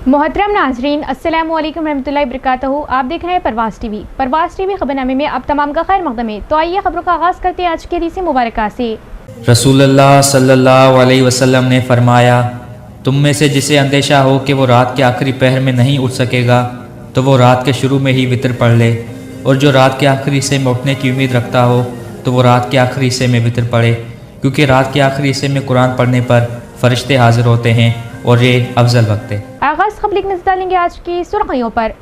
मोहतरम नाजरीन, अस्सलामु अलैकुम रहमतुल्लाहि वबरकातुहू। आप देख रहे हैं परवाज़ टीवी खबरनामे में अब तमाम का खैर मकदम है। तो आइए खबरों का आगाज़ करते हैं आज के हदीस मुबारक से। रसूलुल्लाह सल्लल्लाहु अलैहि वसल्लम ने फरमाया, तुम में से जिसे अंदेशा हो कि वो रात के आखिरी पहर में नहीं उठ सकेगा तो वो रात के शुरू में ही वितर पढ़ ले, और जो रात के आखिरी हिस्से में उठने की उम्मीद रखता हो तो वो रात के आखिरी हिस्से में वितर पढ़े, क्योंकि रात के आखिरी हिस्से में कुरान पढ़ने पर फरिश्ते हाजिर होते हैं और ये अफजल वक्त है। आगाज़ खबर नजर डालेंगे आज की सुर्खियों पर।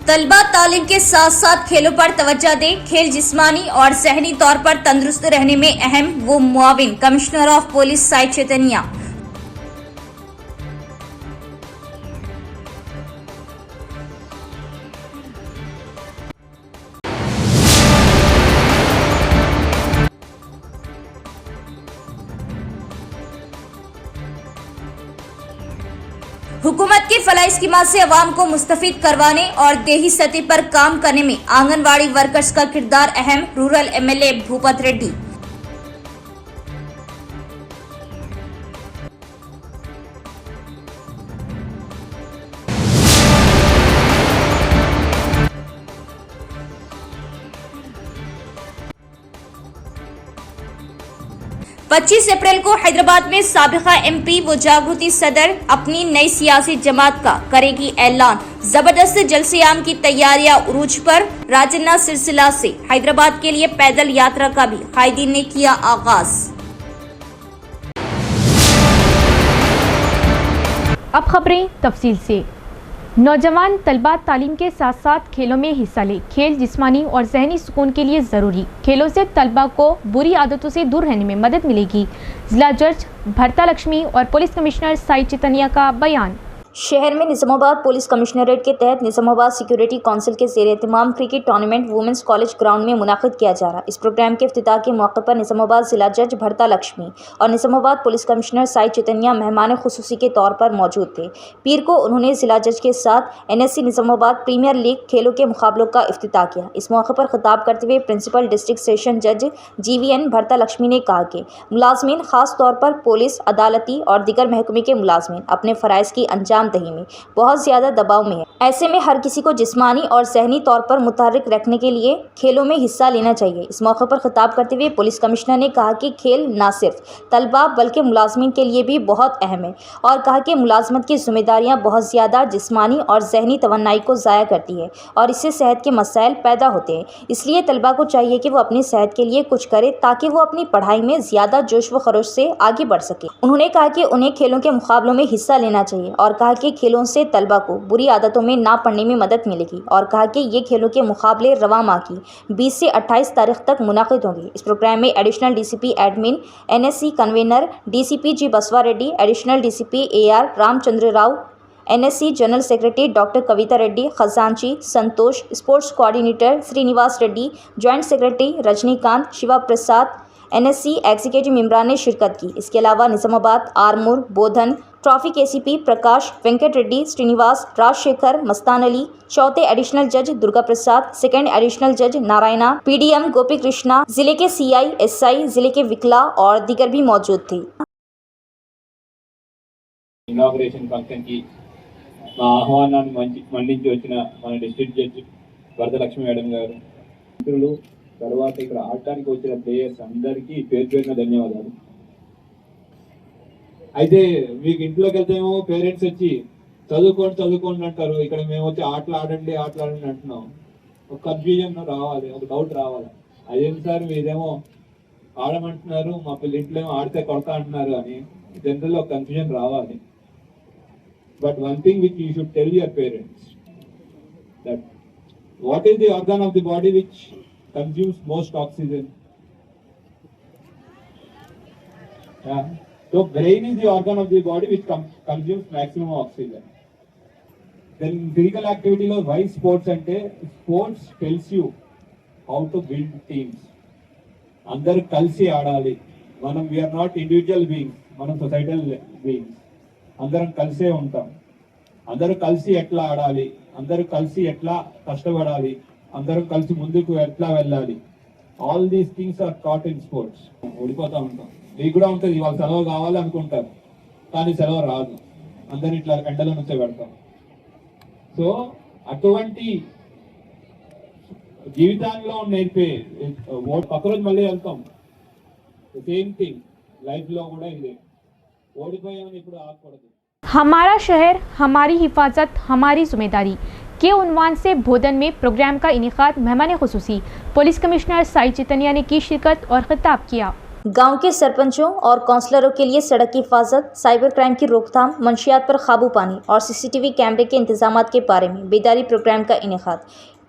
तलबा तालीम के साथ साथ खेलों पर तवज्जो दें। खेल जिस्मानी और ज़हनी तौर पर तंदुरुस्त रहने में अहम वो मुआविन commissioner of police Sai Chaitanya. हुकूमत की फलाही स्कीमात से अवाम को मुस्तफीद करवाने और देही सतह पर काम करने में आंगनवाड़ी वर्कर्स का किरदार अहम। Rural MLA Bhupat Reddy. पच्चीस अप्रैल को हैदराबाद में साबिका एमपी व जागृति सदर अपनी नई सियासी जमात का करेगी ऐलान। जबरदस्त जलसे-आम की तैयारियां उरूज पर। राजन्ना सिलसिला से हैदराबाद के लिए पैदल यात्रा का भी कायदीन ने किया आगाज। अब खबरें तफसील से। नौजवान तलबा तालीम के साथ साथ खेलों में हिस्सा ले। खेल जिस्मानी और जहनी सुकून के लिए ज़रूरी। खेलों से तलबा को बुरी आदतों से दूर रहने में मदद मिलेगी। जिला जज भरता लक्ष्मी और पुलिस कमिश्नर साई चैतन्या का बयान। शहर में निजामाबाद पुलिस कमिश्नरेट के तहत निजामाबाद सिक्योरिटी काउंसिल के ज़ेर एहतमाम cricket tournament women's college ground में मुनाकिद किया जा रहा। इस प्रोग्राम के इफ्तिताह के मौके पर निजामाबाद जिला जज भरता लक्ष्मी और निजामाबाद पुलिस कमिश्नर साई चैतन्या मेहमान खुसूसी के तौर पर मौजूद थे। पीर को उन्होंने जिला जज के साथ एनएससी निजामाबाद प्रीमियर लीग खेलों के मुकाबलों का इफ्तिताह किया। इस मौके पर खिताब करते हुए प्रिंसिपल डिस्ट्रिक्ट सेशन जज GVN भरता लक्ष्मी ने कहा कि मुलाजमीन खास तौर पर पुलिस, अदालती और दीगर महकमे के मुलाजमीन अपने फ़राइज़ की अंजाम दही में बहुत ज़्यादा दबाव में है। ऐसे में हर किसी को जिस्मानी और ज़हनी तौर पर मुतहर्रिक रखने के लिए खेलों में हिस्सा लेना चाहिए। इस मौके पर खिताब करते हुए पुलिस कमिश्नर ने कहा कि खेल न सिर्फ तलबा बल्कि मुलाजमीन के लिए भी बहुत अहम है, और कहा कि मुलाजमत की जिम्मेदारियां बहुत ज़्यादा जिस्मानी और ज़हनी तवन्नाई को ज़ाया करती है और इससे सेहत के मसाइल पैदा होते हैं। इसलिए तलबा को चाहिए कि वो अपनी सेहत के लिए कुछ करे ताकि वो अपनी पढ़ाई में ज़्यादा जोश व खरोश से आगे बढ़ सके। उन्होंने कहा कि उन्हें खेलों के मुकाबलों में हिस्सा लेना चाहिए और कहा कि खेलों से तलबा को बुरी आदतों में ना पड़ने में मदद मिलेगी, और कहा कि ये खेलों के मुकाबले रवा माह की 20 से 28 तारीख तक मुनाकिद होंगे। इस प्रोग्राम में additional DCP admin, NSC convener DCP G Basava Reddy, additional DCP AR Ramchandra Rao, NSC general secretary doctor Kavitha Reddy, खजांची Santosh, sports coordinator Srinivas Reddy, joint secretary Rajanikanth, Shiva Prasad, NSC executive मेंबरान ने शिरकत की। इसके अलावा निजामाबाद, आरमूर, बोधन ट्रॉफिक ACP प्रकाश, वेंकट रेड्डी, श्रीनिवास, राजशेखर, मस्तान अली, चौथे एडिशनल जज दुर्गा प्रसाद, सेकंड एडिशनल जज नारायणा, PDM गोपी कृष्णा, जिले के CI, SI, जिले के विकला और दीगर भी मौजूद थे। ఇనాగరేషన్ ఫంక్షన్ కి మా ఆహ్వానాన్ని మన్నించి వచ్చిన మన డిస్ట్రిక్ట్ జడ్జి వరదలక్ష్మి మేడం గారు, మిత్రులు, తర్వాత ఇక్కడ ఆడటానికి వచ్చిన ప్లేయర్స్ అందరికీ పేరు పేరున ధన్యవాదాలు. అయితే మీకు ఇంట్లోకి వెళ్తేమో పేరెంట్స్ వచ్చి చదువుకోండి అంటారు. ఇక్కడ మేము వచ్చి ఆటలు ఆడండి అంటున్నాం. ఒక కన్ఫ్యూజన్ రావాలి, ఒక డౌట్ రావాలి. అదేంటి సార్ మీరేమో ఆడమంటున్నారు, మా పిల్లలు ఇంట్లో ఏమో ఆడితే కొడతా అంటున్నారు అని జనరల్ ఒక కన్ఫ్యూజన్ రావాలి. But one thing which you should tell your parents, that what is the organ of the body which consumes most oxygen? Yeah. So brain is the organ of the body which consumes maximum oxygen. Then physical activity lo why sports ante sports tells you how to build teams. Andaru kalsi aadali. We are not individual beings, manam societal beings. అందరం కలిసే ఉంటాం. అందరూ కలిసి ఎట్లా ఆడాలి, అందరూ కలిసి ఎట్లా కష్టపడాలి, అందరూ కలిసి ముందుకు ఎట్లా వెళ్ళాలి, all these things are taught in sports. ఓడిపోతా ఉంటాం, మీకు కూడా ఉంటుంది, ఇవాళ సెలవు కావాలి అనుకుంటారు కానీ సెలవు రాదు, అందరిని ఇట్లా ఎండలో నుంచే పెడతాం. సో అటువంటి జీవితాల్లో నేర్పే పక్క రోజు మళ్ళీ వెళ్తాం, సేమ్ థింగ్ లైఫ్ లో కూడా ఇదే, ఓడిపోయామని ఇప్పుడు ఆగకూడదు. हमारा शहर हमारी हिफाजत हमारी जिम्मेदारी के उन्वान से बोधन में प्रोग्राम का इनेकाद मेहमान खुसूसी पुलिस कमिश्नर साई चैतन्या ने की शिरकत और खिताब किया। गांव के सरपंचों और काउंसलरों के लिए सड़क की हिफाजत, साइबर क्राइम की रोकथाम, मंशियात पर काबू पाने और सीसीटीवी कैमरे के इंतजामात के बारे में बेदारी प्रोग्राम का इनेकाद।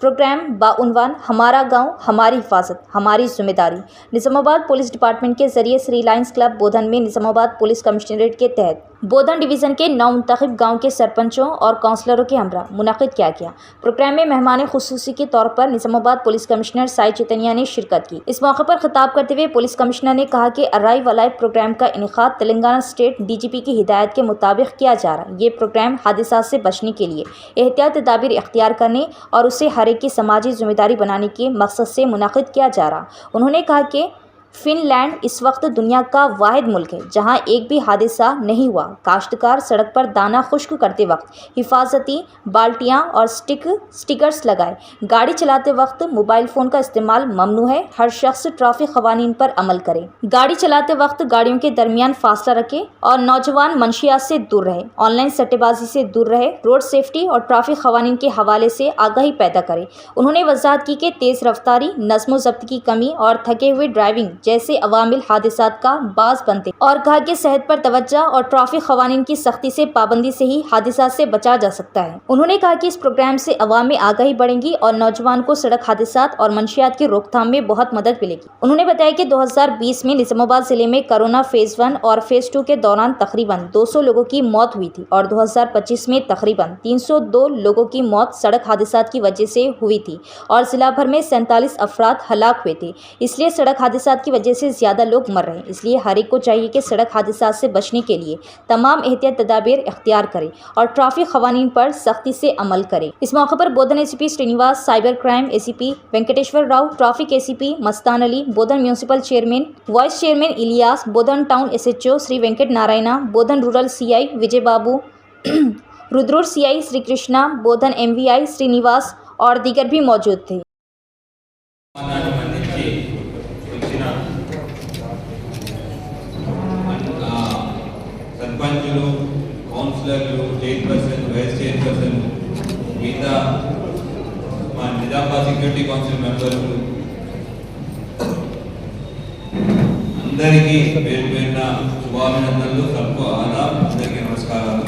प्रोग्राम बाउनवान हमारा गांव हमारी हिफाजत हमारी जिम्मेदारी निज़ामाबाद पुलिस डिपार्टमेंट के जरिए श्री लायंस क्लब बोधन में निज़ामाबाद पुलिस कमिश्नरेट के तहत बोधन डिवीज़न के नवमुंतखब गांव के सरपंचों और काउंसलरों के हमरा मुनाकिद किया गया। प्रोग्राम में मेहमान खुसूसी के तौर पर निज़ामाबाद पुलिस कमिश्नर साई चैतन्या ने शिरकत की। इस मौके पर खिताब करते हुए पुलिस कमिश्नर ने कहा कि अराइव अलाइव प्रोग्राम का इनेकाद तेलंगाना स्टेट DGP की हिदायत के मुताबिक किया जा रहा है। ये प्रोग्राम हादसा से बचने के लिए एहतियात तदाबीर इख्तियार करने और उसे हर एक की समाजी जिम्मेदारी बनाने के मकसद से मुनाकिद किया जा रहा। उन्होंने कहा कि फिनलैंड इस वक्त दुनिया का वाहिद मुल्क है जहां एक भी हादसा नहीं हुआ। काश्तकार सड़क पर दाना खुश्क करते वक्त हिफाजती बाल्टियां और स्टिकर्स लगाए। गाड़ी चलाते वक्त मोबाइल फ़ोन का इस्तेमाल ममनू है। हर शख्स ट्रैफिक क़वानीन पर अमल करे। गाड़ी चलाते वक्त गाड़ियों के दरमियान फासला रखे और नौजवान मंशियात से दूर रहे। ऑनलाइन सट्टेबाजी से दूर रहे। रोड सेफ्टी और ट्रैफिक क़वानीन के हवाले से आगाही पैदा करे। उन्होंने वजाहत की कि तेज़ रफ्तारी, नज़्म ज़ब्त की कमी और थके हुए ड्राइविंग जैसे अवामिल हादिसात का बाज़ बनते और कहा कि सेहत पर तवज्जो और ट्रैफिक क़वानीन की सख्ती से पाबंदी से ही हादिसात से बचा जा सकता है। उन्होंने कहा कि इस प्रोग्राम से अवाम में आगाही बढ़ेगी और नौजवान को सड़क हादिसात और मंशियात की रोकथाम में बहुत मदद मिलेगी। उन्होंने बताया कि 2020 में निज़ामाबाद ज़िले में कोरोना फ़ेज़ 1 और फ़ेज़ 2 के दौरान तकरीबन 200 लोगों की मौत हुई थी और 2025 में तकरीबन 302 लोगों की मौत सड़क हादिसात की वजह से हुई थी और ज़िला भर में 47 अफराद हलाक हुए थे। इसलिए सड़क हादिसात की वजह से ज़्यादा लोग मर रहे हैं। इसलिए हर एक को चाहिए कि सड़क हादिसात से बचने के लिए तमाम एहतियात तदाबीर इख्तियार करें और ट्रैफिक क़वानीन पर सख्ती से अमल करें। इस मौके पर Bodhan ACP Srinivas, cyber crime ACP Venkateshwar Rao, traffic ACP Mastan Ali, Bodhan municipal chairman, vice chairman Ilyas, Bodhan town SHO Shri Venkat Narayana, Bodhan rural CI Vijay Babu, Rudrur CI Shri Krishna, Bodhan MVI Srinivas और दीगर भी मौजूद थे। సర్పంచులు, కౌన్సిలర్లు, చైర్పర్సన్, వైస్ చైర్పర్సన్, మిగతా మా నిజామాబాద్ సెక్యూరిటీ కౌన్సిల్ మెంబర్లు అందరికీ పేరు పేరున శుభాభినందనలు. సబ్కు ఆదాబ్, అందరికీ నమస్కారాలు.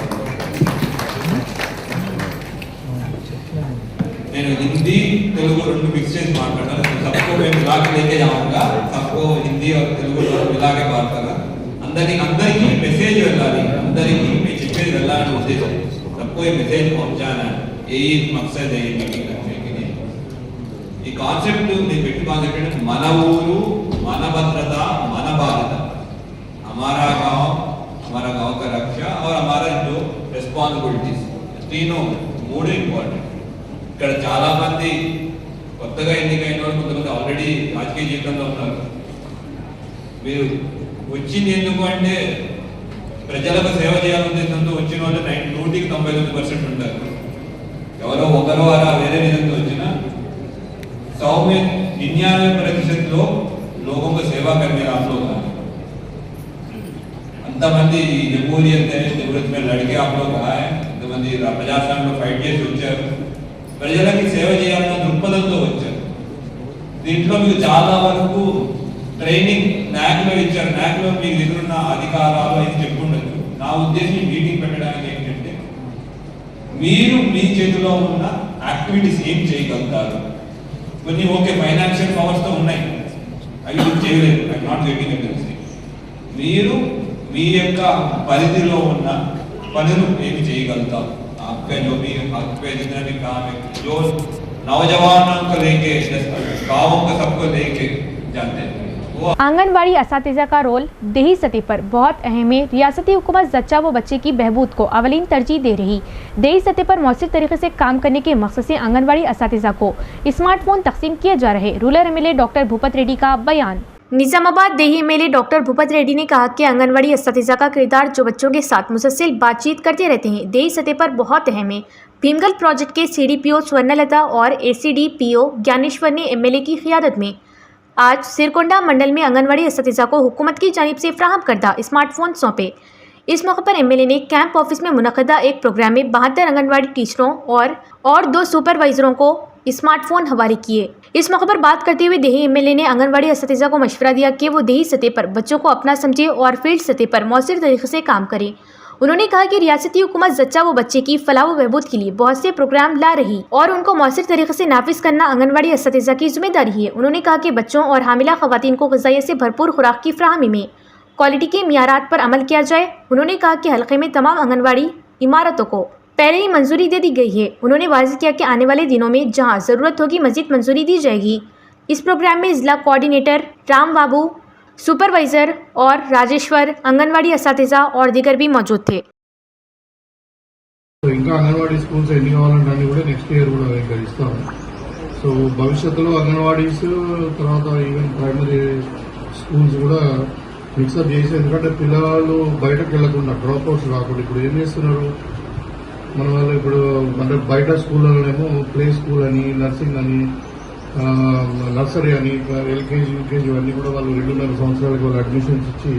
నేను హిందీ తెలుగు రెండు మిక్స్ చేసి మాట్లాడాను. सबको मैं मिला के लेके जाऊंगा, सबको हिंदी और तेलुगु मिला के बात करा. అందరికీ మెసేజ్ వెళ్ళాలి, అందరికీ మేము చెప్పేది వెళ్ళాలని ఉద్దేశం. सबको ये మెసేజ్ పहुंचाना यही मकसद है मीटिंग रखने के लिए. ఈ కాన్సెప్ట్ నేను పెట్టి కాన్సెప్ట్ అంటే మన ఊరు, మన భద్రత, మన బాధ్యత. हमारा गांव का रक्षा और हमारा जो రెస్పాన్సిబిలిటీస్, तीनों మూడు ఇంపార్టెంట్. ఇక్కడ చాలా మంది కొత్తగా ఎన్నికైన వాళ్ళు, కొంతమంది ఆల్రెడీ రాజకీయ జీవితంలో ఉన్నారు. మీరు వచ్చింది ఎందుకు అంటే ప్రజలకు సేవ చేయాలని ఉద్దేశంతో వచ్చిన వాళ్ళు 99% ఉంటారు. ఎవరో ఒకరో అలా వేరే విధంగా వచ్చినా 100 में 99% लोग लोगों को सेवा करने आप लोग हैं. అంతమంది జమూరియత్ జమూరియత్ में लड़के आप लोग आए, అంతమంది ప్రజాస్వామ్యంలో ఫైట్ చేసి వచ్చారు, ప్రజలకి సేవ చేయాలన్న దృక్పథంతో వచ్చారు. దీంట్లో మీకు చాలా వరకు ట్రైనింగ్ NACలో ఇచ్చారు. NACలో మీకు దగ్గరున్న అధికారాలు అయితే చెప్పుండొచ్చు. నా ఉద్దేశం మీటింగ్ పెట్టడానికి ఏంటంటే మీరు మీ చేతిలో ఉన్న యాక్టివిటీస్ ఏం చేయగలుగుతారు. కొన్ని ఓకే ఫైనాన్షియల్ పవర్స్తో ఉన్నాయి, అవి చేయలేదు, ఐ నాట్ గెటింగ్ ఇట్. మీరు మీ యొక్క పరిధిలో ఉన్న పనులు ఏమి చేయగలుగుతారు. आपका जो भी हक पे जितना भी काम है, जो नौजवानों को लेके गाँवों को सबको लेके जाते हैं, वो आंगनबाड़ी असातिज़ा का रोल देही सतह पर बहुत अहम है। रियासती हुकूमत जच्चा व बच्चे की बहबूद को अवलीन तरजीह दे रही। देही सतह पर मौसर तरीके से काम करने के मकसद से आंगनबाड़ी असातिज़ा को स्मार्टफोन तकसीम किया जा रहे। Rural MLA doctor Bhupat Reddy का बयान। निजामाबाद देही एमएलए डॉक्टर भूपत रेड्डी ने कहा कि आंगनबाड़ी असातिज़ा का किरदार जो बच्चों के साथ मुसलसल बातचीत करते रहते हैं, देही सतह पर बहुत अहम है। भीमगल प्रोजेक्ट के CDPO स्वर्णलता और ACDPO ज्ञानेश्वर ने एमएलए की क़ियादत में आज सिरकोंडा मंडल में आंगनबाड़ी असातिज़ा को हुकूमत की जानिब से फ्राहम करदा स्मार्टफोन सौंपे। इस मौके पर एमएलए ने कैंप ऑफिस में मुनक़दा एक प्रोग्राम में 72 आंगनबाड़ी टीचरों और 2 सुपरवाइजरों को स्मार्टफोन हवाले किए। इस मौके पर बात करते हुए देही एमएलए ने आंगनबाड़ी असातिज़ा को मशवरा दिया कि वो देही सतह पर बच्चों को अपना समझे और फील्ड सतह पर मौसर तरीके से काम करें। उन्होंने कहा कि रियासती हुकूमत जच्चा व बच्चे की फलाह व बहबूद के लिए बहुत से प्रोग्राम ला रही और उनको मौसर तरीके से नाफिज करना आंगनबाड़ी असातिज़ा की जिम्मेदारी है। उन्होंने कहा कि बच्चों और हामिला ख़वातीन को ग़िज़ाइयत से भरपूर खुराक की फ्राहमी में क्वालिटी के मियारात पर अमल किया जाए। उन्होंने कहा कि हल्के में तमाम आंगनबाड़ी इमारतों को पहले ही मंजूरी दे दी गई है। उन्होंने वाज़ेह किया कि आने वाले दिनों में जहाँ ज़रूरत होगी मज़ीद मंजूरी दी जाएगी। इस प्रोग्राम में ज़िला कोऑर्डिनेटर राम बाबू, सुपरवाइज़र और राजेश्वर, आंगनबाड़ी असातिज़ा और दीगर भी मौजूद थे। సో ఇంకా అంగన్వాడీ స్కూల్స్ ఎన్ని కావాలంటే అన్ని కూడా నెక్స్ట్ ఇయర్ కూడా ఇంకా ఇస్తాము. సో భవిష్యత్తులో అంగన్వాడీస్ తర్వాత ఈవెన్ ప్రైమరీ స్కూల్స్ కూడా మిక్సప్ చేసి, ఎందుకంటే పిల్లలు బయటకు వెళ్లకుండా డ్రాప్ అవుట్స్ కాకుండా ఇప్పుడు ఏం చేస్తున్నారు మన వాళ్ళు, ఇప్పుడు అంటే బయట స్కూళ్ళలోనేమో ప్లే స్కూల్ అని, నర్సింగ్ అని, నర్సరీ అని, LKG UKG అన్నీ కూడా వాళ్ళు 2.5 సంవత్సరాలకి వాళ్ళు అడ్మిషన్స్ ఇచ్చి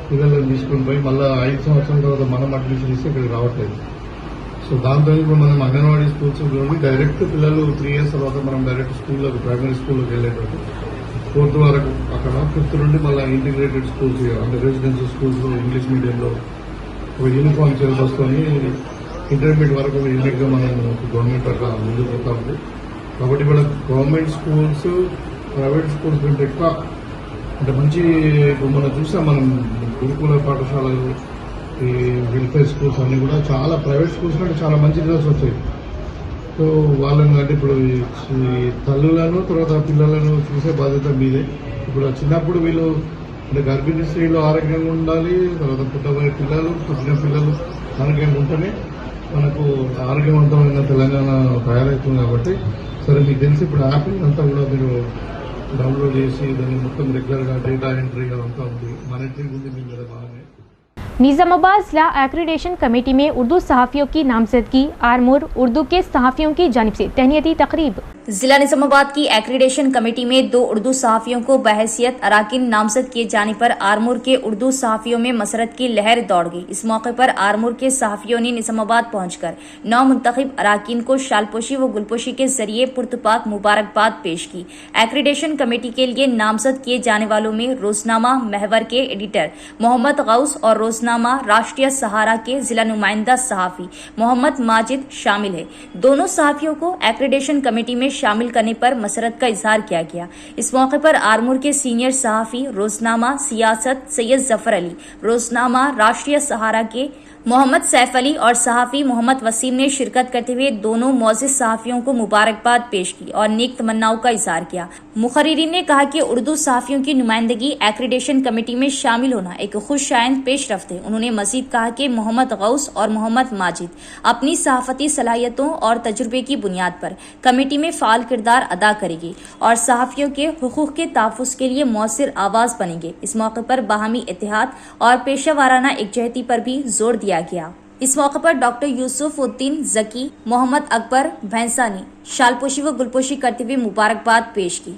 పిల్లలను తీసుకుని పోయి మళ్ళీ 5 సంవత్సరాల తర్వాత మనం అడ్మిషన్ ఇస్తే ఇక్కడికి రావట్లేదు. సో దాంతో ఇప్పుడు మనం అంగన్వాడీ స్కూల్స్ డైరెక్ట్ పిల్లలు 3 ఇయర్స్ తర్వాత మనం డైరెక్ట్ స్కూల్లోకి, ప్రైమరీ స్కూల్లోకి వెళ్ళేటట్టు 4th వరకు అక్కడ, 5th నుండి మళ్ళీ ఇంటిగ్రేటెడ్ స్కూల్స్ అంటే రెసిడెన్షియల్ స్కూల్స్లో ఇంగ్లీష్ మీడియంలో ఒక యూనిఫామ్ సిలబస్తోని ఇంటర్మీడియట్ వరకు యూనిట్గా మనం గవర్నమెంట్ అట్లా ముందుకు పోతా ఉంది. కాబట్టి ఇక్కడ గవర్నమెంట్ స్కూల్స్ ప్రైవేట్ స్కూల్స్ కంటే ఎక్కువ అంటే మంచి, ఇప్పుడు మనం చూసాం మనం గురుకుల పాఠశాలలు, ఈ వెల్ఫేర్ స్కూల్స్ అన్నీ కూడా చాలా ప్రైవేట్ స్కూల్స్ కంటే చాలా మంచి రిజల్ట్స్ వచ్చాయి. సో వాళ్ళని అంటే ఇప్పుడు ఈ తల్లులను తర్వాత పిల్లలను చూసే బాధ్యత మీదే. ఇప్పుడు చిన్నప్పుడు వీళ్ళు అంటే గర్భిణీ స్త్రీలు ఆరోగ్యంగా ఉండాలి, తర్వాత పుట్టబోయే పిల్లలు, పుట్టిన పిల్లలు ఆరోగ్యంగా ఉంటేనే మనకు ఆరోగ్యవంతమైన తెలంగాణ తయారవుతుంది. కాబట్టి సరే మీకు తెలిసి ఇప్పుడు యాప్ అంతా కూడా మీరు డౌన్లోడ్ చేసి దాన్ని మొత్తం రెగ్యులర్గా డేటా ఎంట్రీ అదంతా ఉంది, మానిటరింగ్ ఉంది మీ మీద బాగానే. निज़ामाबाद जिला एक्रीडेशन कमेटी में उर्दू सहाफ़ियों की नामजदगी। आरमूर उर्दू के सहाफ़ियों की जानिब से तहनीती तकरीब। जिला निजामाबाद की एक्रीडेशन कमेटी में 2 उर्दू सहाफ़ियों को बहैसियत अराकीन नामजद किए जाने पर आरमूर के उर्दू सहाफ़ियों में मसरत की लहर दौड़ गई। इस मौके पर आरमूर के सहाफ़ियों ने निजामाबाद पहुंचकर 9 मुंतखब अराकीन को शालपोशी व गुलपोशी के जरिए पुरतपाक मुबारकबाद पेश की। एक्रीडेशन कमेटी के लिए नामजद किए जाने वालों में रोजनामा महवर के एडिटर मोहम्मद गौस और रोजनामा राष्ट्रीय सहारा के जिला नुमाइंदा सहाफ़ी मोहम्मद माजिद शामिल है। दोनों सहाफ़ियों को एक्रीडेशन कमेटी में शामिल करने पर मसरत का इजहार किया गया। इस मौके पर आरमूर के सीनियर सहाफ़ी रोजनामा सियासत सैयद जफर अली, रोजनामा राष्ट्रीय सहारा के मोहम्मद सैफ अली और सहाफ़ी मोहम्मद वसीम ने शिरकत करते हुए दोनों मौजिज़ सहाफ़ियों को मुबारकबाद पेश की और नेक तमन्नाओं का इजहार किया। मुखर्रिरीन ने कहा कि उर्दू सहाफ़ियों की नुमाइंदगी एक्रीडेशन कमेटी में शामिल होना एक खुश आइंद पेशरफ्त है। उन्होंने मजीद कहा कि मोहम्मद गौस और मोहम्मद माजिद अपनी सहाफ़ती सलाहियतों और तजुर्बे की बुनियाद पर कमेटी में फ़ाल किरदार अदा करेगी और सहाफ़ियों के हुकूक़ के तहफ़्फ़ुज़ के लिए मौसर आवाज़ बनेंगे। इस मौके पर बाहमी इत्तेहाद और पेशा वाराना एकजहती पर भी जोर दिया गया। इस मौके पर डॉक्टर यूसुफ उद्दीन जकी, मोहम्मद अकबर भैंसा ने शालपोशी व गुलपोशी करते हुए मुबारकबाद पेश की।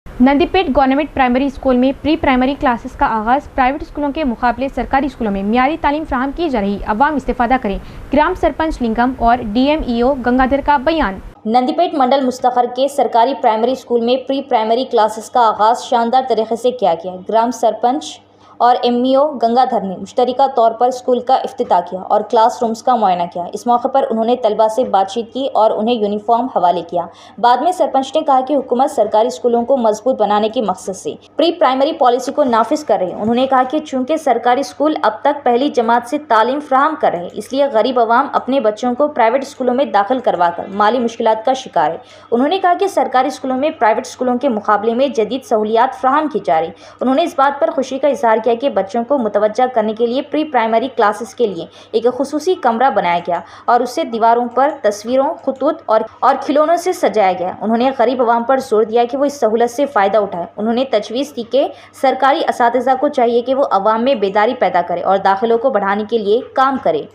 नंदीपेट गवर्नमेंट प्राइमरी स्कूल में प्री प्राइमरी क्लासेस का आगाज़। प्राइवेट स्कूलों के मुकाबले सरकारी स्कूलों में मियारी तालीम फ्राहम की जा रही, अवाम इस्तेफादा करें। ग्राम सरपंच लिंगम और DMEO गंगाधर का बयान। नंदीपेट मंडल मुस्तखर के सरकारी प्राइमरी स्कूल में प्री प्राइमरी क्लासेस का आगाज़ शानदार तरीके से किया गया। ग्राम सरपंच और एमईओ गंगाधर ने मुश्तरका तौर पर स्कूल का इफ्तिताह किया और क्लास रूम्स का मुआयना किया। इस मौके पर उन्होंने तलबा से बातचीत की और उन्हें यूनिफॉर्म हवाले किया। बाद में सरपंच ने कहा कि हुकूमत सरकारी स्कूलों को मजबूत बनाने के मकसद से प्री प्राइमरी पॉलिसी को नाफिज कर रही है। उन्होंने कहा कि चूंकि सरकारी स्कूल अब तक पहली जमात से तालीम फराहम कर रहे हैं, इसलिए गरीब अवाम अपने बच्चों को प्राइवेट स्कूलों में दाखिल करवाकर माली मुश्किलात का शिकार है। उन्होंने कहा कि सरकारी स्कूलों में प्राइवेट स्कूलों के मुकाबले में जदीद सहूलियात फराहम की जा रही। उन्होंने इस बात पर खुशी का इजहार किया कि बच्चों को मुतवज्जा करने के लिए प्री प्राइमरी क्लासेस के लिए एक खुसूसी कमरा बनाया गया और उससे दीवारों पर तस्वीरों, खुतूत और खिलौनों से सजाया गया। उन्होंने गरीब अवाम पर जोर दिया कि वो इस सहूलत से फ़ायदा उठाए। उन्होंने तजवीज़ दी कि सरकारी असातिज़ा को चाहिए कि वो अवाम में बेदारी पैदा करे और दाखिलों को बढ़ाने के लिए काम करे।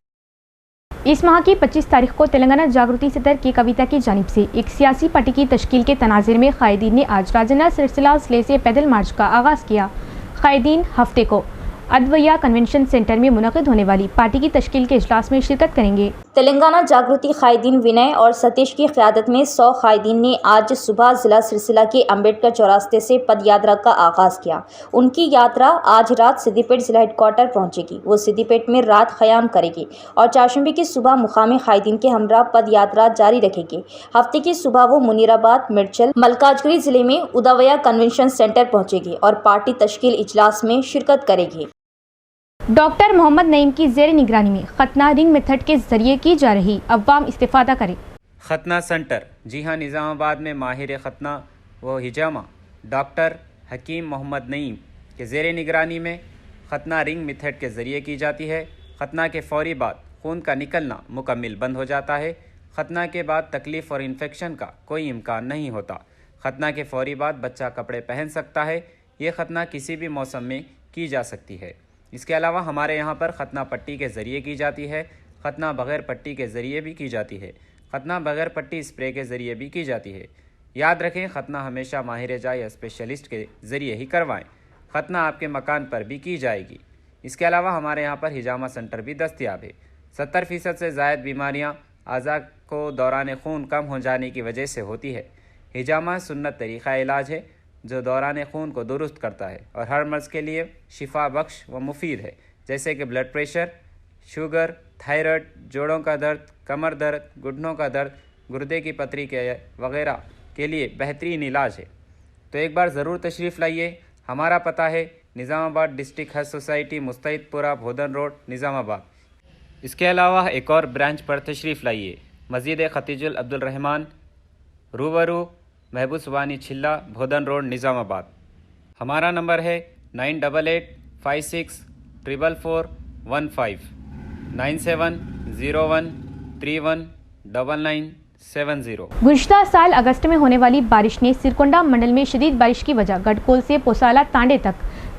इस माह की 25 तारीख को तेलंगाना जागृति सदर की कविता की जानिब से एक सियासी पार्टी की तश्कील के तनाज़ुर में कायदीन ने आज राजना सिलसिला जिले से पैदल मार्च का आगाज़ किया। कायदीन हफ्ते को अदविया कन्वेंशन सेंटर में मुनक़िद होने वाली पार्टी की तश्कील के इजलास में शिरकत करेंगे। तेलंगाना जागृति कायदीन विनय और सतीश की क़यादत में 100 कायदीन ने आज सुबह ज़िला सिलसिला के अम्बेडकर चौरास्ते से पद यात्रा का आगाज़ किया। उनकी यात्रा आज रात सिद्दीपेट ज़िला हेडक्वार्टर पहुंचेगी। वो सिद्दीपेट में रात क़याम करेगी और चारशंबे की सुबह मुकामी कायदीन के हमरा पद यात्रा जारी रखेगी। हफ्ते की सुबह वो मुनीराबाद, मिर्चल, मलकाजगिरी ज़िले में उदवया कन्वेंशन सेंटर पहुँचेगी और पार्टी तश्कील इजलास में शिरकत करेगी। डॉक्टर मोहम्मद नईम की ज़ेर निगरानी में खतना रिंग मेथड के जरिए की जा रही अवाम इस्तिफादा करें। खतना सेंटर, जी हाँ, निज़ामाबाद में माहिर खतना व हिजामा डॉक्टर हकीम मोहम्मद नईम के ज़ेर निगरानी में खतना रिंग मेथड के ज़रिए की जाती है। खतना के फ़ौरी बाद खून का निकलना मुकम्मल बंद हो जाता है। खतना के बाद तकलीफ़ और इन्फेक्शन का कोई इम्कान नहीं होता। खतना के फ़ौरी बाद बच्चा कपड़े पहन सकता है। ये खतना किसी भी मौसम में की जा सकती है। इसके अलावा हमारे यहाँ पर खतना पट्टी के ज़रिए की जाती है। खतना बग़ैर पट्टी के ज़रिए भी की जाती है। खतना बग़ैर पट्टी स्प्रे के ज़रिए भी की जाती है। याद रखें, खतना हमेशा माहिर जा या स्पेशलिस्ट के ज़रिए ही करवाएं। खतना आपके मकान पर भी की जाएगी। इसके अलावा हमारे यहाँ पर हिजामा सेंटर भी दस्तयाब है। 70% से ज़ायद बीमारियाँ आज़ा को दौरान खून कम हो जाने की वजह से होती है। हिजामा सुन्नत तरीक़ा इलाज है जो दौरान खून को दुरुस्त करता है और हर मर्ज़ के लिए शिफा बख्श व मुफीद है, जैसे कि ब्लड प्रेशर, शुगर, थायराइड, जोड़ों का दर्द, कमर दर्द, घुटनों का दर्द, गुर्दे की पथरी के वगैरह के लिए बेहतरीन इलाज है। तो एक बार ज़रूर तशरीफ़ लाइए। हमारा पता है निज़ामाबाद डिस्ट्रिक्ट हज सोसाइटी, मुस्तैदपुरा, भोदन रोड, निज़ामाबाद। इसके अलावा एक और ब्रांच पर तशरीफ़ लाइए, मस्जिद खतीजुल अब्दुल रहमान, रूबरू महबूब सुबानी छिल्ला, भोदन रोड, निज़ामाबाद। हमारा नंबर है 9886444415 9701319970। गुज़श्ता साल अगस्त में होने वाली बारिश ने सिरकुंडा मंडल में शदीद बारिश की वजह गढ़कोल से पोसाला तांडे तक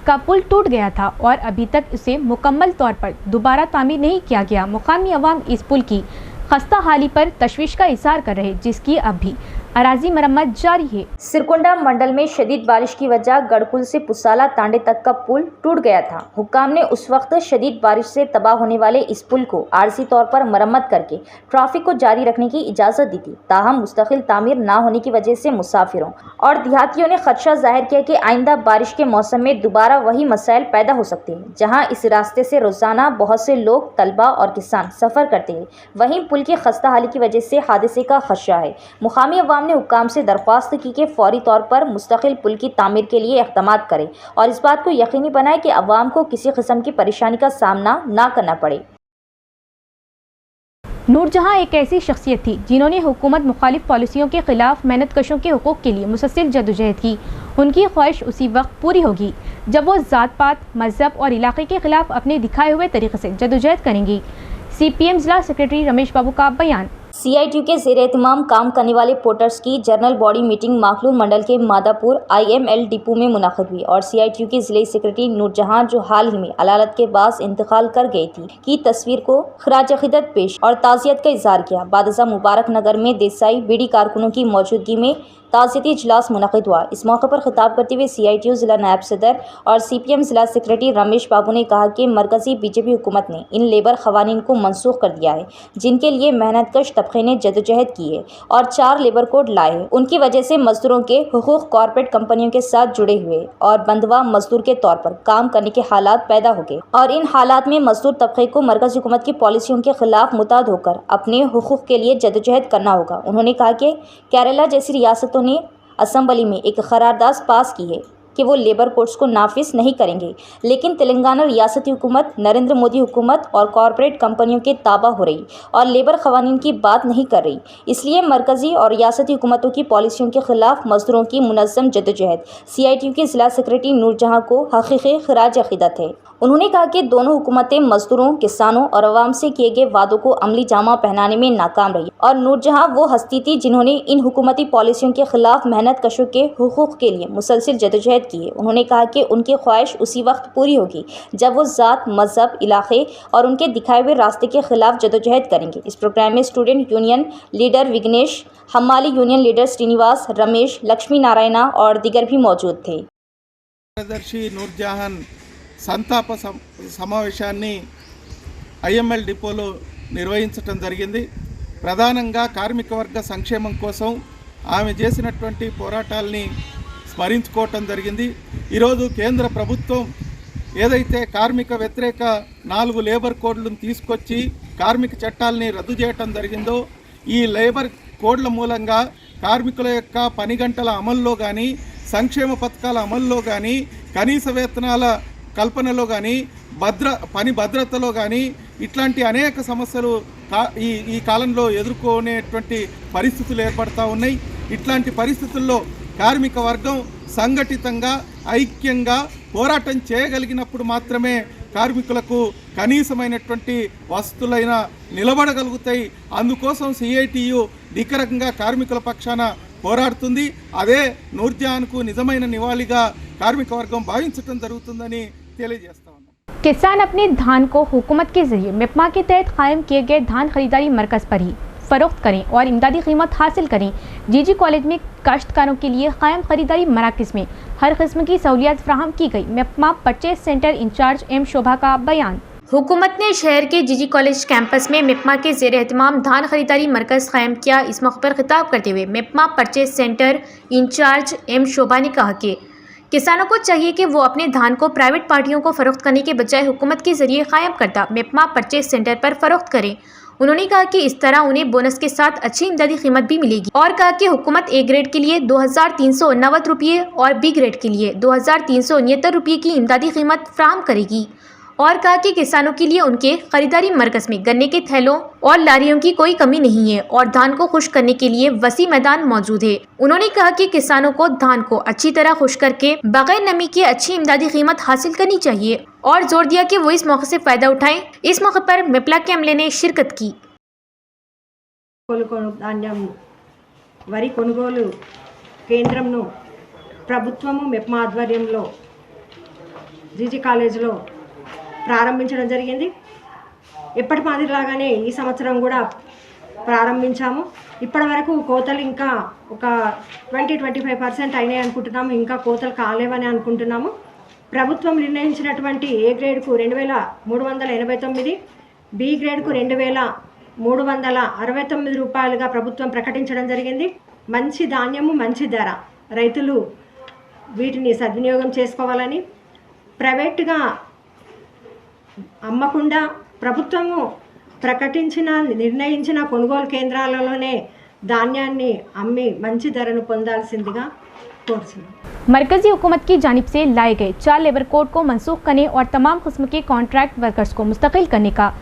का पुल टूट गया था और अभी तक उसे मुकम्मल तौर पर दोबारा तामीर नहीं किया गया। मुकामी अवाम इस पुल की खस्ता हाली पर तशवीश का इज़हार कर रहे, जिसकी अब भी अराजी मरम्मत जारी है। सिरकुंडा मंडल में शदीद बारिश की वजह गढ़कुल से पुसाला तांडे तक का पुल टूट गया था। हुक्काम ने उस वक्त शदीद बारिश से तबाह होने वाले इस पुल को आरजी तौर पर मरम्मत करके ट्रैफिक को जारी रखने की इजाज़त दी थी। ताहम मुस्तकिल तामीर ना होने की वजह से मुसाफिरों और देहातियों ने खदशा जाहिर किया कि आइंदा बारिश के मौसम में दोबारा वही मसाइल पैदा हो सकते हैं। जहाँ इस रास्ते से रोज़ाना बहुत से लोग, तलबा और किसान सफ़र करते हैं, वहीं पुल की खस्ता हाली की वजह से हादसे का खदशा है। मुकामी अवाम ने हुक्काम से दरख्वास्त की कि फौरी तौर पर मुस्तकिल पुल की तामीर के लिए इक़दामात करें और इस बात को यकीनी बनाएं कि अवाम को किसी किस्म की परेशानी का सामना ना करना पड़े। नूरजहां एक ऐसी शख्सियत थी जिन्होंने हुकूमत मुखालिफ पॉलिसियों के खिलाफ मेहनत कशों के हुकूक के लिए मुसलसल जदोजहद की। उनकी ख्वाहिश उसी वक्त पूरी होगी जब वो ज़ात पात, मजहब और इलाके के खिलाफ अपने दिखाए हुए तरीके से जदोजहद करेंगी। CPM जिला सेक्रेटरी रमेश बाबू का बयान। CITU के ज़ेर एहतमाम काम करने वाले पोर्टर्स की जनरल बॉडी मीटिंग माखलून मंडल के मादापुर IML डिपो में मुनाक़िद हुई और CITU की ज़िले सेक्रेटरी नूरजहां, जो हाल ही में अलालत के बास इंतकाल कर गई थी, की तस्वीर को खराज अक़ीदत पेश और ताज़ियत का इज़हार किया। बादशाह मुबारक नगर में देसाई बीड़ी कारकुनों की मौजूदगी में ताज़ियती इजलास मुनक़िद हुआ। इस मौके पर खिताब करते हुए CITU ज़िला नायब सदर और CPM ज़िला सेक्रेटरी रमेश बाबू ने कहा कि मरकज़ी BJP हुकूमत ने इन लेबर क़वानीन को मनसूख कर दिया है, जिनके लिए मेहनतकश तबक़े ने जदोजहद की है और 4 लेबर कोड लाए हैं। उनकी वजह से मजदूरों के हुकूक कॉरपोरेट कंपनियों के साथ जुड़े हुए और बंधवा मजदूर के तौर पर काम करने के हालात पैदा हो गए और इन हालात में मजदूर तबक़े को मरकज़ी हुकूमत की पॉलिसियों के खिलाफ मुताद होकर अपने हुकूक के लिए जदोजहद करना होगा। उन्होंने कहा कि केरला जैसी रियासतों ने असम्बली में एक करारदाद पास की है कि वो लेबर कोड्स को नाफिज नहीं करेंगे, लेकिन तेलंगाना रियासती हुकूमत, नरेंद्र मोदी हुकूमत और कॉरपोरेट कंपनियों के ताबा हो रही और लेबर क़वानीन की बात नहीं कर रही। इसलिए मरकज़ी और रियासती हुकूमतों की पॉलिसियों के खिलाफ मजदूरों की मुनज़्ज़म जदोजहद CITU के ज़िला सेक्रेटरी नूरजहां को हक़ीक़ी ख़िराज अक़ीदत है। उन्होंने कहा कि दोनों हुकूमतें मजदूरों, किसानों और अवाम से किए गए वादों को अमली जामा पहनाने में नाकाम रही और नूरजहां वो हस्ती थी जिन्होंने इन हुकूमती पॉलिसियों के खिलाफ मेहनत कशों के हुकूक के लिए मुसलसिल जदोजहद की है। उन्होंने कहा कि उनकी ख्वाहिश उसी वक्त पूरी होगी जब वो ज़ात, मज़हब, इलाक़े और उनके दिखाए हुए रास्ते के खिलाफ जदोजहद करेंगे। इस प्रोग्राम में स्टूडेंट यूनियन लीडर विघ्नेश, हमाली यूनियन लीडर श्रीनिवास, रमेश, लक्ष्मी नारायणा और दीगर भी मौजूद थे। కార్యదర్శి నూర్జహాన్ సంతాప సమావేశాన్ని IML డిపోలో నిర్వహించడం జరిగింది. ప్రధానంగా కార్మిక వర్గ సంక్షేమం కోసం ఆమె చేసినటువంటి పోరాటాలని స్మరించుకోవటం జరిగింది. ఈరోజు కేంద్ర ప్రభుత్వం ఏదైతే కార్మిక వ్యతిరేక 4 లేబర్ కోడ్లను తీసుకొచ్చి కార్మిక చట్టాలని రద్దు చేయటం జరిగిందో, ఈ లేబర్ కోడ్ల మూలంగా కార్మికుల యొక్క పని గంటల అమల్లో కానీ, సంక్షేమ పథకాల అమల్లో కానీ, కనీస వేతనాల కల్పనలో కానీ, పని భద్రతలో కానీ ఇట్లాంటి అనేక సమస్యలు ఈ కాలంలో ఎదుర్కొనేటువంటి పరిస్థితులు ఏర్పడతా ఉన్నాయి. ఇట్లాంటి పరిస్థితుల్లో కార్మిక వర్గం సంఘటితంగా, ఐక్యంగా పోరాటం చేయగలిగినప్పుడు మాత్రమే కార్మికులకు కనీసమైనటువంటి వసతులైన నిలబడగలుగుతాయి. అందుకోసం CITU నికరంగా కార్మికుల పక్షాన పోరాడుతుంది. అదే నూర్జహాన్కు నిజమైన నివాళిగా కార్మిక వర్గం భావించడం జరుగుతుందని తెలియజేస్తా ఉన్నాం. किसान अपने धान को हुकूमत के जरिए मिपमा के तहत कायम किए गए धान खरीदारी मरकज़ पर ही फ़रोख्त करें और इमदादी कीमत हासिल करें। GG कॉलेज में काश्तकारों के लिए कायम खरीदारी मराकज़ में हर किस्म की सहूलियत फ्राहम की गई। मिपमा परचेज सेंटर इंचार्ज M शोभा का बयान। हुकूमत ने शहर के GG कॉलेज कैंपस में मिपमा के ज़ेर एहतमाम धान खरीदारी मरकज़ कायम किया। इस मौके पर खिताब करते हुए मिपमा परचेज सेंटर इंचार्ज M शोभा ने कहा कि किसानों को चाहिए कि वो अपने धान को प्राइवेट पार्टियों को फ़रोख्त करने के बजाय हुकूमत के ज़रिए कायम करता मिपमा परचेज सेंटर पर फ़रोख्त करें। उन्होंने कहा कि इस तरह उन्हें बोनस के साथ अच्छी इमदादी कीमत भी मिलेगी और कहा कि हुकूमत A ग्रेड के लिए 2389 रुपये और B ग्रेड के लिए 2369 रुपये की इमदादी कीमत फ्राहम करेगी और कहा कि किसानों के लिए उनके खरीदारी मरकज़ में गन्ने के थैलों और लारियों की कोई कमी नहीं है और धान को खुश्क करने के लिए वसी मैदान मौजूद है। उन्होंने कहा कि किसानों को धान को अच्छी तरह खुश्क करके बगैर नमी के अच्छी इमदादी कीमत हासिल करनी चाहिए और जोर दिया कि वो इस मौके से फ़ायदा उठाएं। इस मौके पर मिपला के अमले ने शिरकत की। ధాన్యం వరి కొనుగోలు కేంద్రంను ప్రభుత్వము మెప్మా ఆధ్వర్యంలో GG కాలేజీలో ప్రారంభించడం జరిగింది. ఎప్పటి మాదిరిలాగానే ఈ సంవత్సరం కూడా ప్రారంభించాము. ఇప్పటి వరకు కోతలు ఇంకా ఒక 20-25% అయినాయి అనుకుంటున్నాము. ఇంకా కోతలు కాలేవని అనుకుంటున్నాము. ప్రభుత్వం నిర్ణయించినటువంటి A గ్రేడ్కు 2389, B గ్రేడ్కు 2369 రూపాయలుగా ప్రభుత్వం ప్రకటించడం జరిగింది. మంచి ధాన్యము, మంచి ధర, రైతులు వీటిని సద్వినియోగం చేసుకోవాలని, ప్రైవేట్గా అమ్మకుండా ప్రభుత్వము ప్రకటించిన నిర్ణయించిన కొనుగోలు కేంద్రాలలోనే धान्याన్ని అమ్మి మంచి ధరను పొందాల్సిందిగా కోరుతున్నాను। मरकजी हुकूमत की जानिब से लाए गए 4 लेबर कोड को मनसूख करने और तमाम किस्म के कॉन्ट्रैक्ट वर्कर्स को मुस्तकिल करने का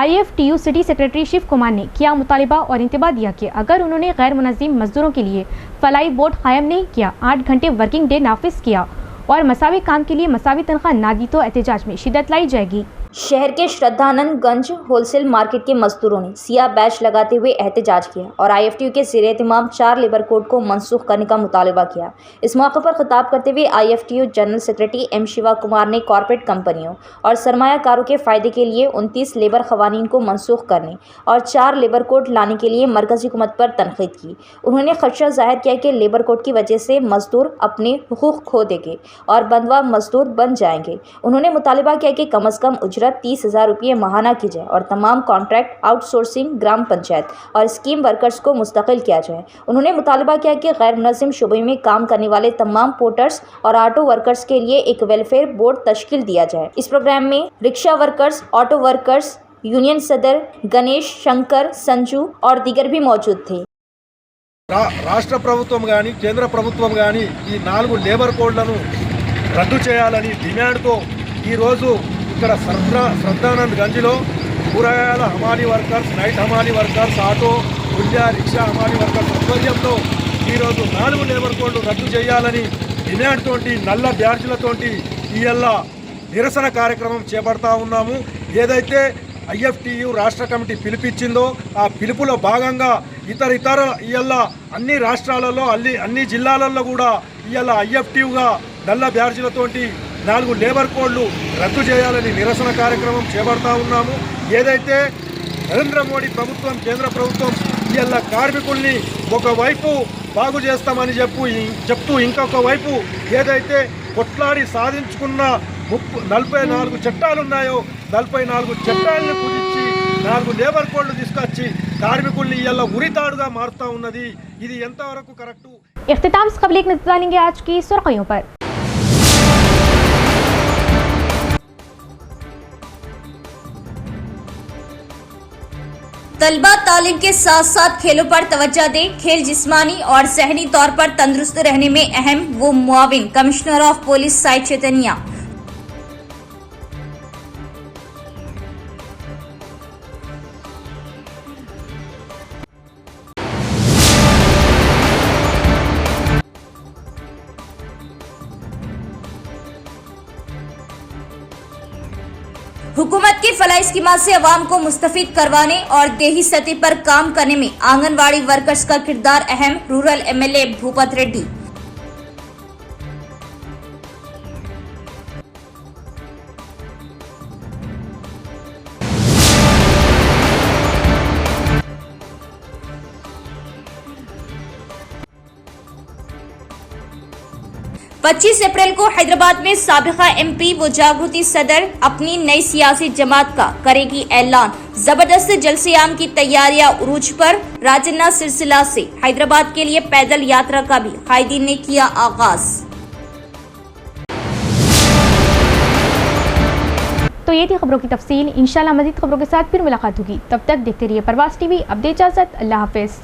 IFTU city secretary Shiv Kumar ने किया मुतालिबा और इंतबाह दिया कि अगर उन्होंने गैर मुनज़्ज़िम मजदूरों के लिए फलाई बोर्ड कायम नहीं किया, 8 घंटे वर्किंग डे नाफिज किया और मसावी काम के लिए मसावी तनख्वाह ना दी तो एहतजाज में शिद्दत लाई जाएगी। शहर के श्रद्धानंदगंज होलसेल मार्केट के मजदूरों ने सियाह बैच लगाते हुए एहतजाज किया और आईएफटीयू के ज़ेर-ए-एहतमाम 4 लेबर कोड को मनसूख करने का मुतालबा किया। इस मौके पर खिताब करते हुए IFTU general secretary M Shiva Kumar ने कॉर्पोरेट कंपनियों और सरमायाकारों के फ़ायदे के लिए 29 लेबर क़वानीन को मनसूख करने और 4 लेबर कोड लाने के लिए मरकज़ी हुकूमत पर तनक़ीद की। उन्होंने खदशा ज़ाहिर किया कि लेबर कोड की वजह से मजदूर अपने हुकूक़ खो देंगे और बंधवा मजदूर बन जाएंगे। उन्होंने मुतालबा किया कि कम अज़ कम उजरत 30,000 रुपये माहाना की जाए और तमाम कॉन्ट्रैक्ट आउटसोर्सिंग ग्राम पंचायत और स्कीम वर्कर्स को मुस्तकिल किया जाए। उन्होंने मुतालबा किया कि गैर मुनज़्ज़म शोबे में काम करने वाले तमाम पोर्टर्स और ऑटो वर्कर्स के लिए एक वेलफेयर बोर्ड तश्कील दिया जाए। इस प्रोग्राम में rickshaw workers, auto workers union सदर गणेश, शंकर, संजू और दीगर भी मौजूद थे। రాష్ట్ర ప్రభుత్వం కానీ కేంద్ర ప్రభుత్వం కానీ ఈ 4 లేబర్ కోడ్లను రద్దు చేయాలని డిమాండ్తో ఈరోజు ఇక్కడ శ్రద్ధానందగంజ్లో కూరగాయల హమాలీ వర్కర్స్, నైట్ హమాలీ వర్కర్స్, ఆటో, గుంజా, రిక్షా హమాలీ వర్కర్స్ ఆధ్వర్యంలో ఈరోజు 4 లేబర్ కోడ్లు రద్దు చేయాలని డిమాండ్తోటి నల్ల బ్యాడ్జ్లతోటి ఇవాళ నిరసన కార్యక్రమం చేపడతా ఉన్నాము. ఏదైతే ఐఎఫ్టియు రాష్ట్ర కమిటీ పిలిపించిందో ఆ పిలుపులో భాగంగా ఇతర ఇవాళ అన్ని రాష్ట్రాలలో అన్ని జిల్లాలలో కూడా ఇవాళ ఐఎఫ్టియుగా నల్ల బ్యాడ్జ్లతోటి 4 లేబర్ కోడ్లు రద్దు చేయాలని నిరసన కార్యక్రమం చేపడతా ఉన్నాము. ఏదైతే నరేంద్ర మోడీ ప్రభుత్వం, కేంద్ర ప్రభుత్వం ఇవాళ కార్మికుల్ని ఒకవైపు బాగు చేస్తామని చెప్తూ ఇంకొక వైపు ఏదైతే కొట్లాడి సాధించుకున్న 44 చట్టాలు ఉన్నాయో 44 చట్టాలను కుదించి 4 లేబర్ కోడ్లు తీసుకొచ్చి కార్మికుల్ని ఇవాళ ఉరితాడుగా మారుతా ఉన్నది. ఇది ఎంతవరకు కరెక్టు? इख्तिताम से कबल एक नज़र डालेंगे आज की सुर्खियों पर। तलबा तालीम के साथ साथ खेलों पर तवज्जो दें। खेल जिस्मानी और ज़हनी तौर पर तंदुरुस्त रहने में अहम, वो मुआविन commissioner of police Sai Chaitanya. हुकूमत की फलाही स्कीमात से अवाम को मुस्तफीद करवाने और देही सतह पर काम करने में आंगनवाड़ी वर्कर्स का किरदार अहम, रूरल एमएलए भूपत रेड्डी। पच्चीस अप्रैल को हैदराबाद में साबिका एमपी व जागृति सदर अपनी नई सियासी जमात का करेगी ऐलान। जबरदस्त जलसे-आम की तैयारियां उरूज पर। राजन्ना सिलसिला से हैदराबाद के लिए पैदल यात्रा का भी कायदीन ने किया आगाज। तो ये थी खबरों की तफसील। इंशाल्लाह मज़ीद खबरों के साथ फिर मुलाकात होगी। तब तक देखते रहिए परवाज़ टीवी। अब दे इजाज़त, अल्लाह हाफ़िज़।